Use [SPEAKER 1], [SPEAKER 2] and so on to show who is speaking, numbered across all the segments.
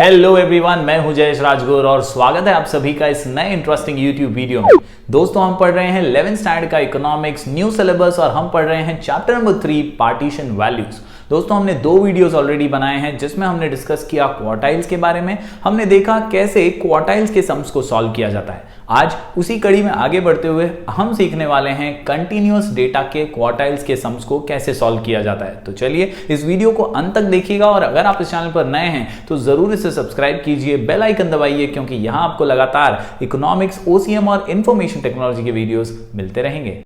[SPEAKER 1] Hello everyone, मैं हूं जयेश राजगुर और स्वागत है आप सभी का इस नए इंटरेस्टिंग यूट्यूब वीडियो में। दोस्तों, हम पढ़ रहे हैं 11th स्टैंडर्ड का इकोनॉमिक्स न्यू सिलेबस और हम पढ़ रहे हैं चैप्टर नंबर 3 पार्टीशन वैल्यूज। दोस्तों, हमने 2 वीडियोस ऑलरेडी बनाए हैं जिसमें हमने डिस्कस किया क्वार्टाइल्स के बारे में। हमने देखा कैसे क्वार्टाइल्स के सम्स को सॉल्व किया जाता है। आज उसी कड़ी में आगे बढ़ते हुए हम सीखने वाले हैं कंटिन्यूअस डेटा के क्वार्टाइल्स के सम्स को कैसे सॉल्व किया जाता है। तो चलिए इस वीडियो को अंत तक देखिएगा और अगर आप इस चैनल पर नए हैं तो जरूर इसे सब्सक्राइब कीजिए, बेल आइकन दबाइए, क्योंकि यहां आपको लगातार इकोनॉमिक्स, ओसीएम और इंफॉर्मेशन टेक्नोलॉजी के वीडियोस मिलते रहेंगे।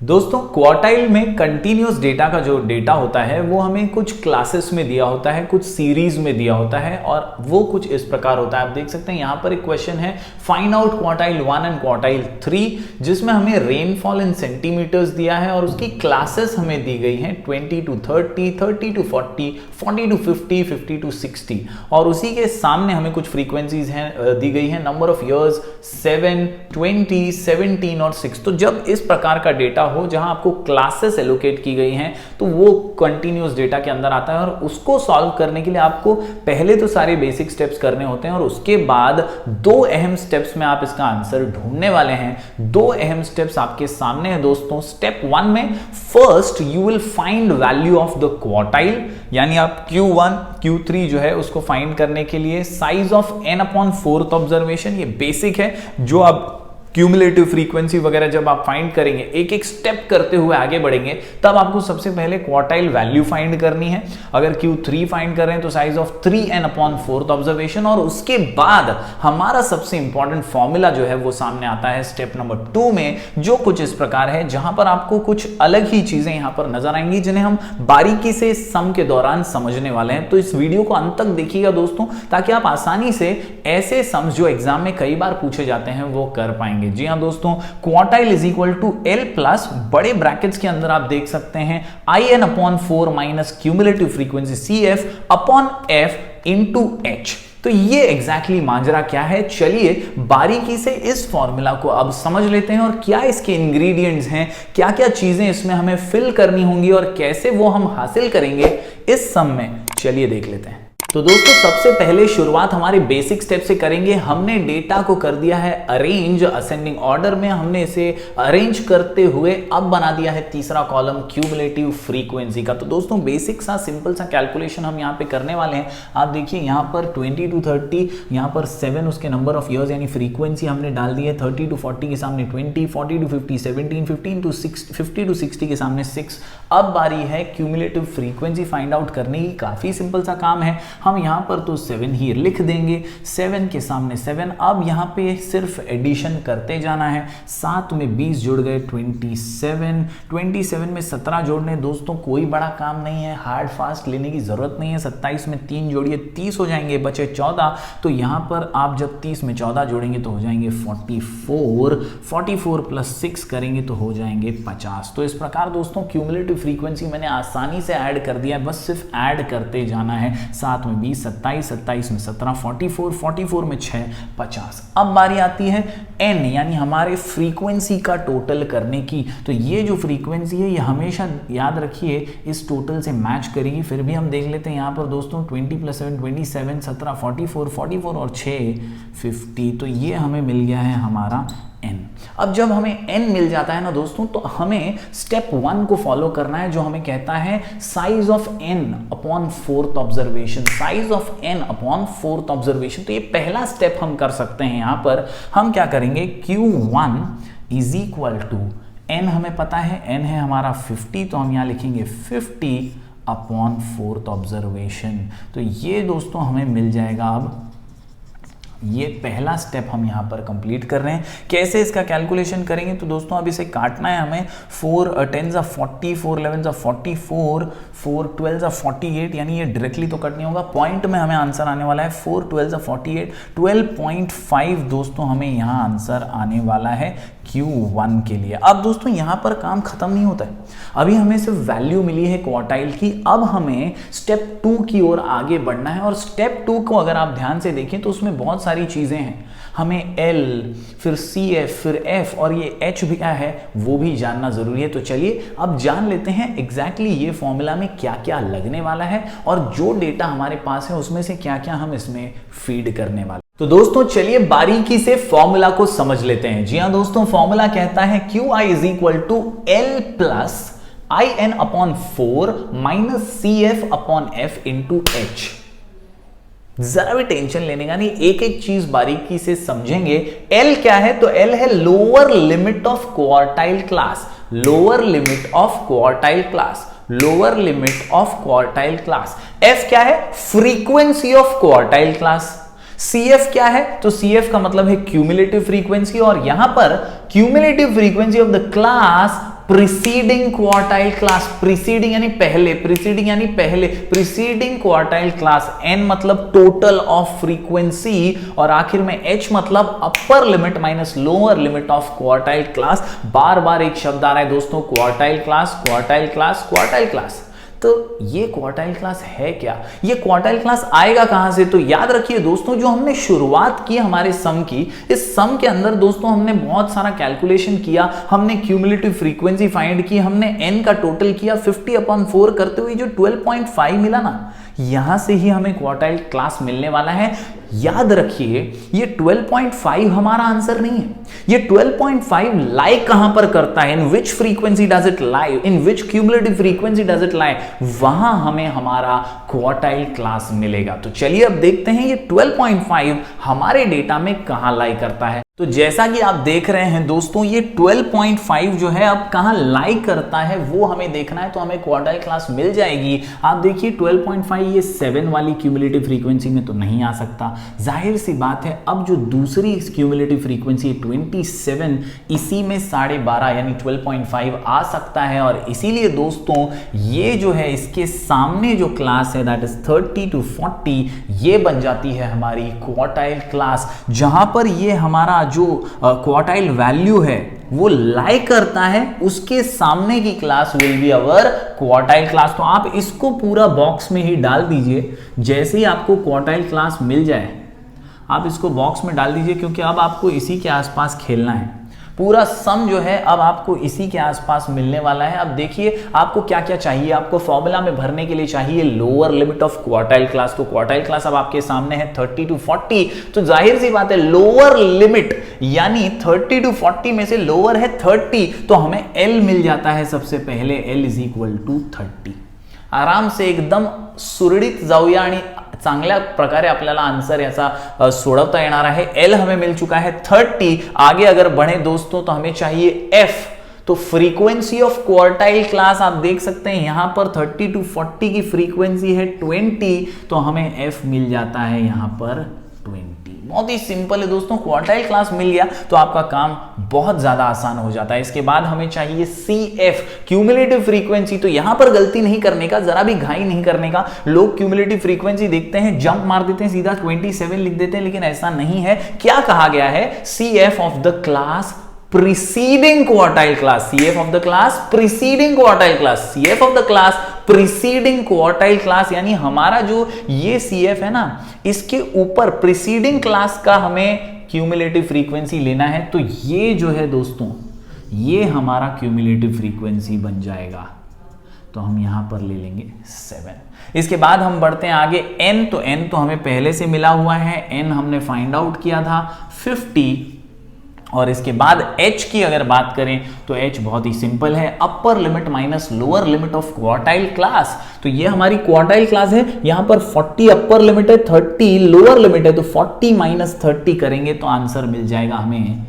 [SPEAKER 1] दोस्तों, क्वार्टाइल में कंटिन्यूअस डेटा का जो डेटा होता है वो हमें कुछ क्लासेस में दिया होता है, कुछ सीरीज में दिया होता है और वो कुछ इस प्रकार होता है। आप देख सकते हैं यहां पर एक क्वेश्चन है, find out quartile 1 and quartile 3, जिसमें हमें रेनफॉल इन सेंटीमीटर्स दिया है और उसकी क्लासेस हमें दी गई हैं 20 to 30, 30 to 40, 40 to 50, 50 to 60 और उसी के सामने हमें कुछ फ्रीक्वेंसीज हैं दी गई हैं, नंबर ऑफ इयर्स 7, 20, 17 और 6। तो जब इस प्रकार का डेटा हो जहां आपको क्लासेस एलोकेट की गई हैं तो वो कंटिन्यूअस डेटा के अंदर आता है और उसको सॉल्व करने के लिए आपको पहले तो सारे बेसिक स्टेप्स करने होते हैं और उसके बाद 2 अहम स्टेप्स में आप इसका आंसर ढूंढने वाले हैं। 2 अहम स्टेप्स आपके सामने हैं दोस्तों। स्टेप 1 में first you will find value of the quartile, यानी आप Q1 Q3 जो है उसको फाइंड करने के लिए साइज ऑफ n/4th ऑब्जर्वेशन, ये बेसिक है। जो आप क्यूमुलेटिव फ्रीक्वेंसी वगैरह जब आप फाइंड करेंगे, एक एक स्टेप करते हुए आगे बढ़ेंगे, तब आपको सबसे पहले क्वार्टाइल वैल्यू फाइंड करनी है। अगर Q3 फाइंड कर रहे हैं तो साइज ऑफ 3n/4th ऑब्जर्वेशन और उसके बाद हमारा सबसे इंपॉर्टेंट फॉर्मूला जो है वो सामने आता है स्टेप नंबर 2 में, जो कुछ इस प्रकार है, जहां पर आपको कुछ अलग ही चीजें यहां पर नजर आएंगी जिन्हें हम बारीकी से सम के दौरान समझने वाले हैं। तो इस वीडियो को अंत तक देखिएगा दोस्तों, ताकि आप आसानी से ऐसे सम्स जो एग्जाम में कई बार पूछे जाते हैं वो कर पाएंगे। जी हां दोस्तों, quartile is equal to L plus बड़े ब्रैकेट्स के अंदर आप देख सकते हैं IN/4 minus cumulative frequency CF upon F into H। तो ये एग्जैक्टली माजरा क्या है, चलिए बारीकी से इस फॉर्मूला को अब समझ लेते हैं और क्या इसके इंग्रेडिएंट्स हैं, क्या क्या चीजें इसमें हमें फिल करनी होंगी और कैसे वो हम हासिल करेंगे इस सम में। चलिए देख लेते हैं। तो दोस्तों, सबसे पहले शुरुआत हमारे बेसिक स्टेप से करेंगे। हमने डेटा को कर दिया है अरेंज असेंडिंग ऑर्डर में, हमने इसे अरेंज करते हुए अब बना दिया है तीसरा कॉलम क्यूमुलेटिव फ्रीक्वेंसी का। तो दोस्तों, बेसिक सा सिंपल सा कैलकुलेशन हम यहाँ पे करने वाले हैं। आप देखिए यहाँ पर 20 to 30, यहाँ पर 7 उसके नंबर ऑफ ईयर्स यानी फ्रीक्वेंसी हमने डाल दी है। 30 to 40 के सामने 20, 40 to 50 17, 15 to 60, 50 to 60 के सामने 6। अब बारी है क्यूमुलेटिव फ्रीक्वेंसी फाइंड आउट करने की। काफी सिंपल सा काम है, हम यहां पर तो 7 ही लिख देंगे, 7 के सामने 7। अब यहां पे सिर्फ एडिशन करते जाना है। 7 में 20 जुड़ गए 27, 27 में 17 जोड़ने दोस्तों कोई बड़ा काम नहीं है, हार्ड फास्ट लेने की जरूरत नहीं है। 27 में 3 जोड़िए 30 हो जाएंगे, बचे 14। तो यहां पर आप जब 30 में 14 जोड़ेंगे तो हो जाएंगे 44, 44 प्लस 6 करेंगे तो हो जाएंगे 50। तो इस प्रकार दोस्तों क्यूमुलेटिव फ्रीक्वेंसी मैंने आसानी से ऐड कर दिया है, बस सिर्फ ऐड करते जाना है। 7 में 20, 27, 27 में 17, 44, 44 में 6, 50। अब बारी आती है n यानी हमारे फ्रीक्वेंसी का टोटल करने की। तो ये जो फ्रीक्वेंसी है ये हमेशा याद रखिए इस टोटल से मैच करेगी। फिर भी हम देख लेते हैं यहाँ पर दोस्तों 20 + 7 27, 17 44, 44 और 6 50। तो ये हमें मिल गया है हमारा n। अब जब हमें n मिल जाता है ना दोस्तों, तो हमें स्टेप 1 को फॉलो करना है, जो हमें कहता है size of n/4th observation, size of n/4th observation. तो ये पहला स्टेप हम कर सकते हैं। यहां पर हम क्या करेंगे, Q1 is equal to n, हमें पता है n है हमारा 50, तो हम यहां लिखेंगे 50/4th ऑब्जर्वेशन। तो ये दोस्तों हमें मिल जाएगा। अब ये पहला स्टेप हम यहाँ पर कंप्लीट कर रहे हैं। कैसे इसका कैलकुलेशन करेंगे, तो दोस्तों अब इसे काटना है हमें। 4 10 40, 4 11 44, 4 12 48, यानी ये डायरेक्टली तो कट नहीं होगा, पॉइंट में हमें आंसर आने वाला है 4 12 48, 12.5 दोस्तों हमें यहाँ आंसर आने वाला है Q1 के लिए। अब दोस्तों यहाँ पर काम खत्म नहीं होता है, अभी हमें सिर्फ वैल्यू मिली है क्वार्टाइल की। अब हमें स्टेप 2 की ओर आगे बढ़ना है और स्टेप 2 को अगर आप ध्यान से देखें तो उसमें बहुत सारी चीजें हैं। हमें L, फिर CF, फिर F और ये H भी क्या है वो भी जानना जरूरी है। तो चलिए अब जान लेते हैं एग्जैक्टली ये फॉर्मूला में क्या क्या लगने वाला है और जो डेटा हमारे पास है उसमें से क्या क्या हम इसमें फीड करने वाले। तो दोस्तों चलिए बारीकी से फॉर्मूला को समझ लेते हैं। जी हां दोस्तों, फॉर्मूला कहता है QI is equal to L plus IN upon 4 minus CF upon F into H। जरा भी टेंशन लेने का नहीं, एक एक चीज बारीकी से समझेंगे। L क्या है? तो L है lower limit of quartile class, lower limit of quartile class, lower limit of quartile class. F क्या है? Frequency of quartile class. CF क्या है? तो CF का मतलब है क्यूमुलेटिव फ्रीक्वेंसी, और यहां पर cumulative frequency of the class preceding quartile class, preceding यानी पहले, प्रीसीडिंग यानी पहले, प्रीसीडिंग क्वार्टाइल क्लास। N मतलब टोटल ऑफ फ्रीक्वेंसी, और आखिर में H मतलब upper limit minus lower limit of quartile class. बार बार एक शब्द आ रहा है दोस्तों, quartile class, quartile class, quartile class. तो ये क्वार्टाइल क्लास है क्या? ये क्वार्टाइल क्लास आएगा कहां से? तो याद रखिए दोस्तों, जो हमने शुरुआत की हमारे सम की, इस सम के अंदर दोस्तों हमने बहुत सारा कैलकुलेशन किया, हमने क्यूमुलेटिव फ्रीक्वेंसी फाइंड की, हमने n का टोटल किया, 50/4 करते हुए जो 12.5 मिला ना, यहां से ही हमें क्वार्टाइल क्लास मिलने वाला है। याद रखिए ये 12.5 हमारा आंसर नहीं है, ये 12.5 लाई कहां पर करता है, in which frequency does it lie, in which cumulative frequency does it lie, वहां हमें हमारा क्वार्टाइल क्लास मिलेगा। तो चलिए अब देखते हैं ये 12.5 हमारे डेटा में कहां लाई करता है। तो जैसा कि आप देख रहे हैं दोस्तों, ये 12.5 जो है अब कहां लाई करता है वो हमें देखना है, तो हमें क्वार्टाइल क्लास मिल जाएगी। आप देखिए 12.5 ये 7 वाली क्यूमुलेटिव फ्रीक्वेंसी में तो नहीं आ सकता, जाहिर सी बात है। अब जो दूसरी क्यूमुलेटिव फ्रीक्वेंसी 27, इसी में 12.5 यानी 12.5 आ सकता है, और इसीलिए दोस्तों ये जो है इसके सामने जो क्लास है दैट इज 30 to 40, ये बन जाती है हमारी क्वार्टाइल क्लास, जहां पर ये हमारा जो क्वार्टाइल वैल्यू है वो लाई करता है, उसके सामने की class will be our quartile class. तो आप इसको पूरा बॉक्स में ही डाल दीजिए, जैसे ही आपको क्वार्टाइल क्लास मिल जाए आप इसको बॉक्स में डाल दीजिए, क्योंकि अब आपको इसी के आसपास खेलना है। पूरा सम जो है अब आपको इसी के आसपास मिलने वाला है। अब देखिए आपको क्या क्या चाहिए, आपको फॉर्मूला में भरने के लिए चाहिए lower limit of quartile class. तो क्वार्टाइल क्लास अब आपके सामने है 30 to 40, तो जाहिर सी बात है लोअर लिमिट यानी 30 to 40 में से लोअर है 30, तो हमें L मिल जाता है सबसे पहले, L इज इक्वल टू 30। आराम से एकदम सुरळीत जाऊया आणि चांगल्या प्रकारे आपल्याला आंसर याचा सोडवता येणार आहे। L हमें मिल चुका है 30। आगे अगर बढ़े दोस्तों तो हमें चाहिए F, तो फ्रीक्वेंसी ऑफ क्वार्टाइल क्लास आप देख सकते हैं यहां पर 30 to 40 की फ्रीक्वेंसी है 20, तो हमें F मिल जाता है यहां पर 20। बहुत ही सिंपल है दोस्तों, क्वार्टाइल क्लास मिल गया तो आपका काम बहुत ज्यादा आसान हो जाता है। इसके बाद हमें चाहिए CF, क्यूमुलेटिव फ्रीक्वेंसी। तो यहां पर गलती नहीं करने का, जरा भी घाई नहीं करने का। लोग क्यूमुलेटिव फ्रीक्वेंसी देखते हैं, जंप मार देते हैं, सीधा 27 लिख देते हैं, लेकिन ऐसा नहीं है। क्या कहा गया है? CF of the class preceding quartile class, CF of the class preceding quartile class, CF of the class preceding quartile class, यानी हमारा जो ये CF है ना, इसके ऊपर preceding class का हमें क्यूमुलेटिव फ्रीक्वेंसी लेना है। तो ये जो है दोस्तों, ये हमारा क्यूमुलेटिव फ्रीक्वेंसी बन जाएगा, तो हम यहां पर ले लेंगे 7। इसके बाद हम बढ़ते हैं आगे N, तो N तो हमें पहले से मिला हुआ है, N हमने फाइंड आउट किया था 50। और इसके बाद H की अगर बात करें तो H बहुत ही सिंपल है, अपर limit minus lower limit of quartile class. तो ये हमारी क्वार्टाइल क्लास है, यहां पर 40 अपर लिमिट है, 30 लोअर लिमिट है, तो 40 माइनस 30 करेंगे तो आंसर मिल जाएगा हमें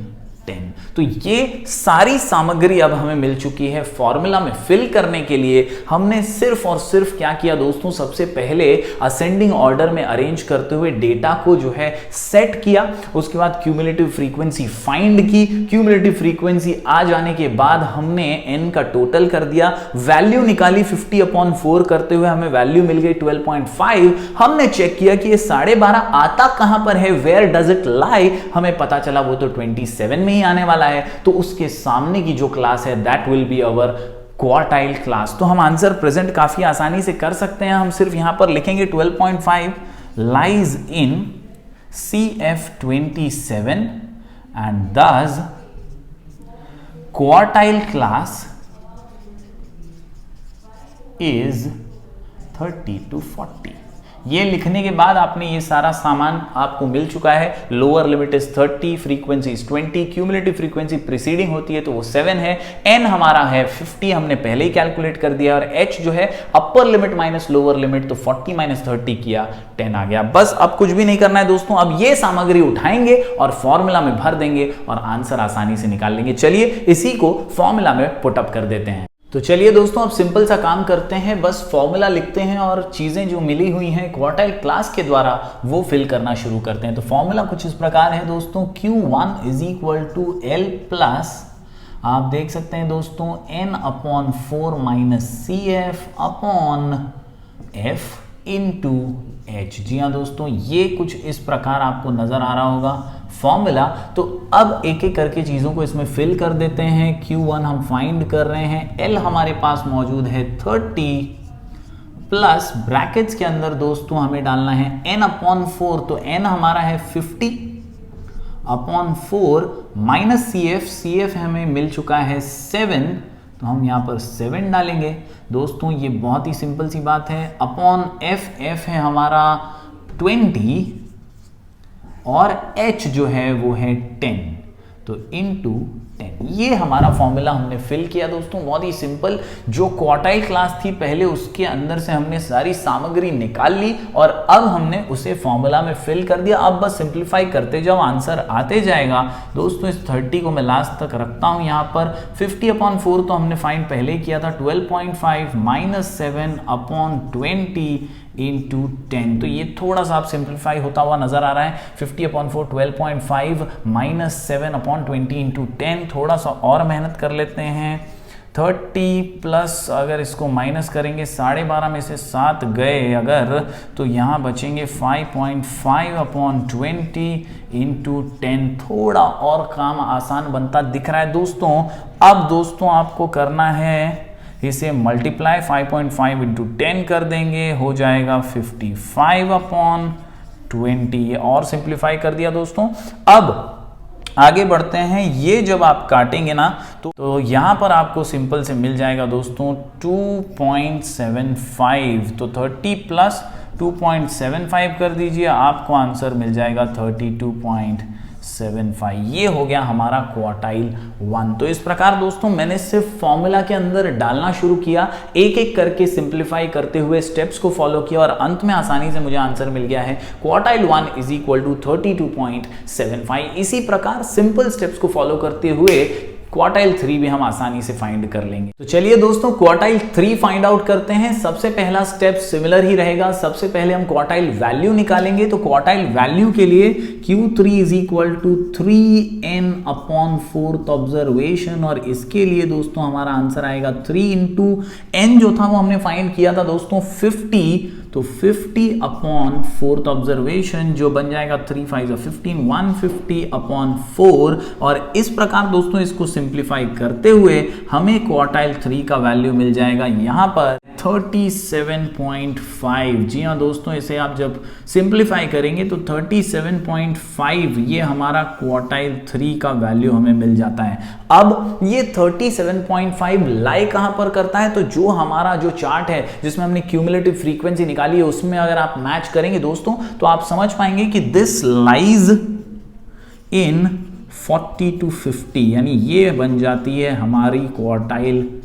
[SPEAKER 1] 10। तो ये सारी सामग्री अब हमें मिल चुकी है। फॉर्मूला में फिल करने के लिए हमने सिर्फ और सिर्फ क्या किया दोस्तों, सबसे पहले असेंडिंग ऑर्डर में अरेंज करते हुए डेटा को जो है सेट किया, उसके बाद क्यूमुलेटिव फ्रीक्वेंसी फाइंड की। क्यूमुलेटिव फ्रीक्वेंसी आ जाने के बाद हमने n का टोटल कर दिया, वैल्यू निकाली 50/4 करते हुए, हमें वैल्यू मिल गई 12.5। हमने चेक किया कि ये 12.5 आता कहां पर है, वेयर डज इट लाई, हमें पता चला वो तो 27 में ही आने वाला है, तो उसके सामने की जो क्लास है that will be our quartile class. तो हम आंसर प्रेजेंट काफी आसानी से कर सकते हैं। हम सिर्फ यहां पर लिखेंगे 12.5 lies in CF27 and thus quartile class is 30 to 40। ये लिखने के बाद आपने ये सारा सामान आपको मिल चुका है। Lower limit is 30, frequency is 20, cumulative frequency preceding होती है तो वो 7 है, n हमारा है 50 हमने पहले ही कैलकुलेट कर दिया, और h जो है अपर लिमिट माइनस लोअर लिमिट, तो 40 माइनस 30 किया 10 आ गया। बस अब कुछ भी नहीं करना है दोस्तों, अब ये सामग्री उठाएंगे और फॉर्मूला में भर देंगे और आंसर आसानी से निकाल लेंगे। चलिए इसी को फॉर्मूला में पुटअप कर देते हैं। तो चलिए दोस्तों अब सिंपल सा काम करते हैं, बस फॉर्मूला लिखते हैं और चीजें जो मिली हुई हैं क्वार्टाइल क्लास के द्वारा वो फिल करना शुरू करते हैं। तो फॉर्मूला कुछ इस प्रकार है दोस्तों, Q1 is equal to L plus, आप देख सकते हैं दोस्तों, N/4 minus CF upon F into H। जी हाँ दोस्तों, ये कुछ इस प्रकार आपको नजर आ रहा होगा फॉर्मूला। तो अब एक एक करके चीजों को इसमें फिल कर देते हैं। Q1 हम फाइंड कर रहे हैं, L हमारे पास मौजूद है 30 प्लस ब्रैकेट्स के अंदर दोस्तों हमें डालना है N/4, तो N हमारा है 50 अपॉन 4 माइनस CF हमें मिल चुका है 7, तो हम यहाँ पर 7 डालेंगे दोस्तों। ये बहुत ही सिंपल सी बात है, अपॉन F है हमारा 20 और H जो है वो है 10, तो इनटू 10। ये हमारा फॉर्मूला हमने फिल किया दोस्तों, बहुत ही सिंपल। जो क्वार्टाइल क्लास थी पहले उसके अंदर से हमने सारी सामग्री निकाल ली और अब हमने उसे फॉर्मूला में फिल कर दिया। अब बस सिंप्लीफाई करते जाओ, आंसर आते जाएगा दोस्तों। इस 30 को मैं लास्ट तक रखता हूं यहाँ पर। 50/4 तो हमने फाइंड पहले ही किया था, 12.5 माइनस 7 अपॉन 20 इंटू 10, तो ये थोड़ा सा आप सिंप्लीफाई होता हुआ नजर आ रहा है। 50/4 12.5 माइनस 7 अपॉन 20 इंटू 10, थोड़ा सा और मेहनत कर लेते हैं। 30 प्लस अगर इसको माइनस करेंगे 12.5 में से 7 गए अगर, तो यहाँ बचेंगे 5.5 अपॉन 20 इंटू 10। थोड़ा और काम आसान बनता दिख रहा है दोस्तों। अब दोस्तों आपको करना है इसे मल्टीप्लाई, 5.5 इंटू 10 कर देंगे, हो जाएगा 55 अपॉन 20, और सिंप्लीफाई कर दिया दोस्तों। अब आगे बढ़ते हैं, ये जब आप काटेंगे ना तो यहां पर आपको सिंपल से मिल जाएगा दोस्तों 2.75, तो 30 प्लस 2.75 कर दीजिए, आपको आंसर मिल जाएगा 32.75। ये हो गया हमारा क्वार्टाइल 1। तो इस प्रकार दोस्तों मैंने सिर्फ फॉर्मूला के अंदर डालना शुरू किया, एक एक करके सिंप्लीफाई करते हुए स्टेप्स को फॉलो किया और अंत में आसानी से मुझे आंसर मिल गया है क्वार्टाइल 1 इज इक्वल टू 32.75। इसी प्रकार सिंपल स्टेप्स को फॉलो करते हुए क्वार्टाइल 3 भी हम आसानी से फाइंड कर लेंगे। तो चलिए दोस्तों क्वार्टाइल 3 फाइंड आउट करते हैं। सबसे पहला स्टेप सिमिलर ही रहेगा, सबसे पहले हम क्वार्टाइल वैल्यू निकालेंगे। तो क्वार्टाइल वैल्यू के लिए Q3 is equal to 3n/4th observation, और इसके लिए दोस्तों हमारा आंसर आएगा 3 इंटू n जो था वो हमने फाइंड किया था दोस्तों 50, तो 50/4th ऑब्जर्वेशन जो बन जाएगा 3 5 15, 150/4, और इस प्रकार दोस्तों इसको सिंप्लीफाई करते हुए हमें क्वार्टाइल 3 का वैल्यू मिल जाएगा यहां पर 37.5। जी हाँ दोस्तों, इसे आप जब सिंप्लीफाई करेंगे तो 37.5 ये हमारा क्वार्टाइल 3 का वैल्यू हमें मिल जाता है। अब ये 37.5 लाई कहां पर करता है, तो जो हमारा जो चार्ट है जिसमें हमने क्यूमुलेटिव फ्रीक्वेंसी निकाली है उसमें अगर आप मैच करेंगे दोस्तों तो आप समझ पाएंगे कि दिस लाइज इन 40 to 50, यानी ये बन जाती है हमारी क्वार्टाइल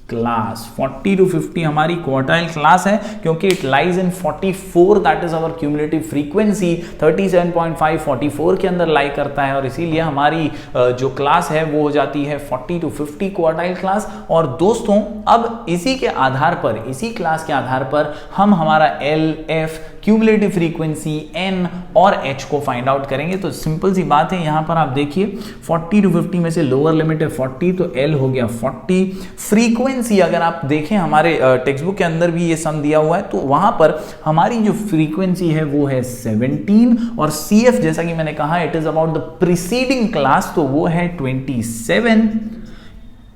[SPEAKER 1] क्लास। 40 to 50 हमारी क्वार्टाइल क्लास है क्योंकि it lies in 44, that is our cumulative frequency. 37.5 44 के अंदर लाई करता है और इसीलिए हमारी जो क्लास है वो हो जाती है 40 to 50 क्वार्टाइल क्लास। और दोस्तों अब इसी के आधार पर, इसी क्लास के आधार पर हम हमारा L, F, cumulative frequency N और H को फाइंड आउट करेंगे। तो सिंपल सी बात है, यहां पर आप देखिए 40 to 50 में से लोअर लिमिट है 40, तो L हो गया 40। फ्रीक्वेंसी अगर आप देखें हमारे टेक्स्ट बुक के अंदर भी ये सम दिया हुआ है, तो वहां पर हमारी जो फ्रीक्वेंसी है वो है 17, और CF जैसा कि मैंने कहा it is about the preceding class, तो वो है 27।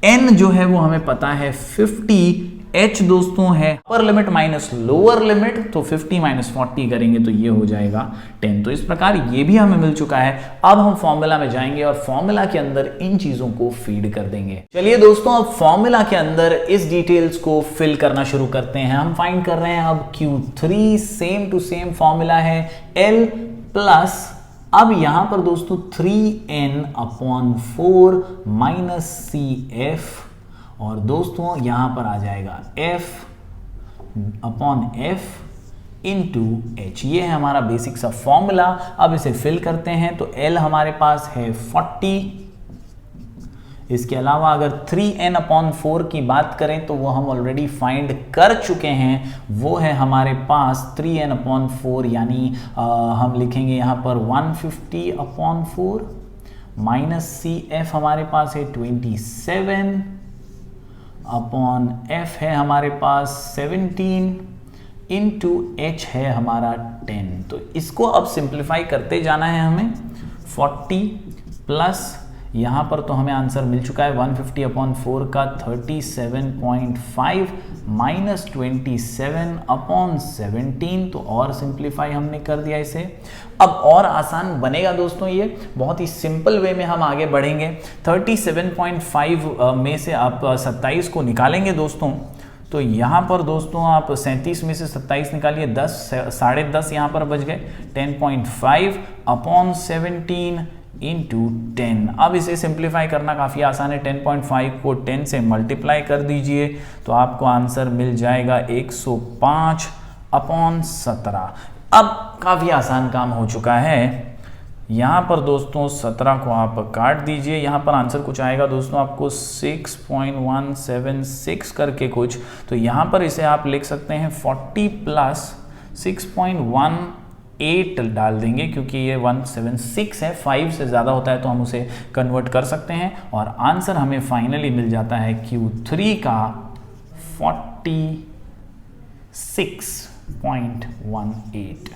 [SPEAKER 1] N जो है वो हमें पता है 50, h दोस्तों है अपर लिमिट माइनस लोअर लिमिट, तो 50 माइनस 40 करेंगे तो ये हो जाएगा 10। तो इस प्रकार ये भी हमें मिल चुका है। अब हम फॉर्मूला में जाएंगे और फॉर्मूला के अंदर इन चीजों को फीड कर देंगे। चलिए दोस्तों, अब फॉर्मूला के अंदर इस डिटेल्स को फिल करना शुरू करते हैं। हम फाइंड कर रहे हैं अब Q3, same to same formula है L प्लस, अब यहां पर दोस्तों 3n/4 माइनस CF, और दोस्तों यहां पर आ जाएगा F/F इंटू H। ये है हमारा बेसिक सा फॉर्मूला। अब इसे फिल करते हैं तो L हमारे पास है 40। इसके अलावा अगर 3n/4 की बात करें तो वो हम ऑलरेडी फाइंड कर चुके हैं, वो है हमारे पास 3n/4, यानी हम लिखेंगे यहाँ पर 150/4 माइनस CF हमारे पास है 27/F है हमारे पास 17 इंटू H है हमारा 10। तो इसको अब सिंप्लीफाई करते जाना है हमें। 40 प्लस यहाँ पर तो हमें आंसर मिल चुका है 150/4 का 37.5 माइनस 27/17, तो और सिंप्लीफाई हमने कर दिया इसे। अब और आसान बनेगा दोस्तों, ये बहुत ही सिंपल वे में हम आगे बढ़ेंगे। 37.5 में से आप 27 को निकालेंगे दोस्तों, तो यहाँ पर दोस्तों आप 37 में से 27 निकालिए, 10.5 यहाँ पर बच गए। 10.5/17 इंटू 10। अब इसे सिंप्लीफाई करना काफ़ी आसान है। 10.5 को 10 से मल्टीप्लाई कर दीजिए तो आपको आंसर मिल जाएगा 105/17। अब काफ़ी आसान काम हो चुका है। यहाँ पर दोस्तों 17 को आप काट दीजिए, यहाँ पर आंसर कुछ आएगा दोस्तों आपको 6.176 करके कुछ। तो यहाँ पर इसे आप लिख सकते हैं 40 प्लस 6.18 डाल देंगे, क्योंकि ये 176 है, 5 से ज़्यादा होता है तो हम उसे कन्वर्ट कर सकते हैं, और आंसर हमें फाइनली मिल जाता है Q3 का 46.18।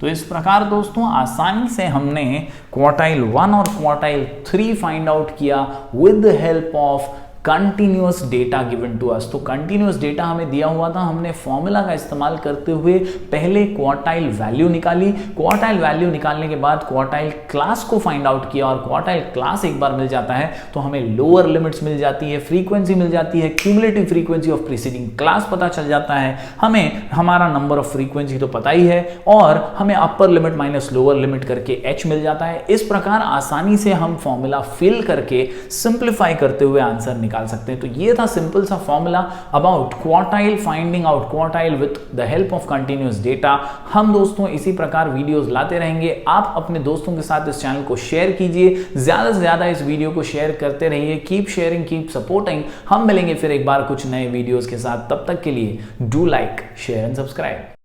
[SPEAKER 1] तो इस प्रकार दोस्तों आसानी से हमने क्वार्टाइल 1 और क्वार्टाइल 3 फाइंड आउट किया with the help of continuous data given to us. तो कंटिन्यूअस डेटा हमें दिया हुआ था, हमने फॉर्मूला का इस्तेमाल करते हुए पहले क्वार्टाइल वैल्यू निकाली। क्वार्टाइल वैल्यू निकालने के बाद क्वार्टाइल क्लास को फाइंड आउट किया, और क्वार्टाइल क्लास एक बार मिल जाता है तो हमें लोअर लिमिट्स मिल जाती है, फ्रीक्वेंसी मिल जाती है, cumulative frequency of preceding class पता चल जाता है, हमें हमारा नंबर ऑफ फ्रीक्वेंसी तो पता ही है, और हमें अपर लिमिट माइनस लोअर लिमिट करके H मिल जाता है। इस प्रकार आसानी से हम फॉर्मूला फिल करके सिंप्लीफाई करते हुए आंसर निकाल सकते हैं। तो ये था सिंपल सा formula about quartile, finding out quartile with the help of continuous data. हम दोस्तों इसी प्रकार वीडियोस लाते रहेंगे। आप अपने दोस्तों के साथ इस चैनल को शेयर कीजिए, ज्यादा से ज्यादा इस वीडियो को शेयर करते रहिए। Keep sharing, keep supporting. हम मिलेंगे फिर एक बार कुछ नए वीडियोस के साथ, तब तक के लिए do like, share and subscribe.